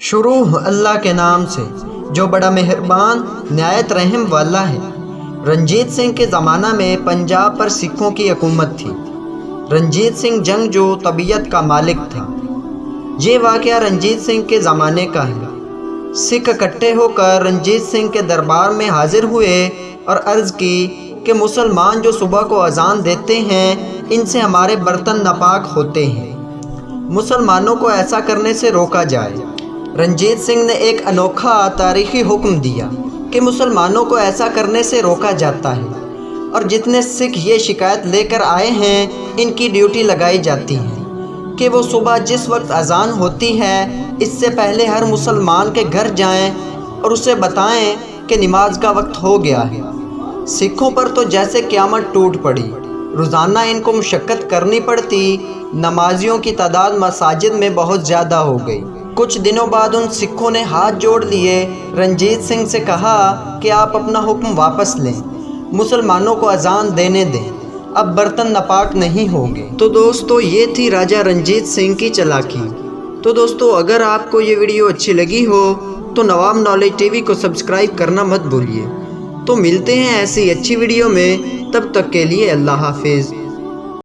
شروع اللہ کے نام سے جو بڑا مہربان نہایت رحم والا ہے۔ رنجیت سنگھ کے زمانہ میں پنجاب پر سکھوں کی حکومت تھی۔ رنجیت سنگھ جنگجو طبیعت کا مالک تھا۔ یہ واقعہ رنجیت سنگھ کے زمانے کا ہے۔ سکھ اکٹھے ہو کر رنجیت سنگھ کے دربار میں حاضر ہوئے اور عرض کی کہ مسلمان جو صبح کو اذان دیتے ہیں ان سے ہمارے برتن ناپاک ہوتے ہیں، مسلمانوں کو ایسا کرنے سے روکا جائے۔ رنجیت سنگھ نے ایک انوکھا تاریخی حکم دیا کہ مسلمانوں کو ایسا کرنے سے روکا جاتا ہے، اور جتنے سکھ یہ شکایت لے کر آئے ہیں ان کی ڈیوٹی لگائی جاتی ہے کہ وہ صبح جس وقت اذان ہوتی ہے اس سے پہلے ہر مسلمان کے گھر جائیں اور اسے بتائیں کہ نماز کا وقت ہو گیا ہے۔ سکھوں پر تو جیسے قیامت ٹوٹ پڑی۔ روزانہ ان کو مشقت کرنی پڑتی۔ نمازیوں کی تعداد مساجد میں بہت زیادہ ہو گئی۔ کچھ دنوں بعد ان سکھوں نے ہاتھ جوڑ لیے، رنجیت سنگھ سے کہا کہ آپ اپنا حکم واپس لیں، مسلمانوں کو اذان دینے دیں، اب برتن ناپاک نہیں ہوں گے۔ تو دوستو یہ تھی راجہ رنجیت سنگھ کی چالاکی۔ تو دوستو اگر آپ کو یہ ویڈیو اچھی لگی ہو تو نواب نالج ٹی وی کو سبسکرائب کرنا مت بھولیے۔ تو ملتے ہیں ایسی اچھی ویڈیو میں، تب تک کے لیے اللہ حافظ۔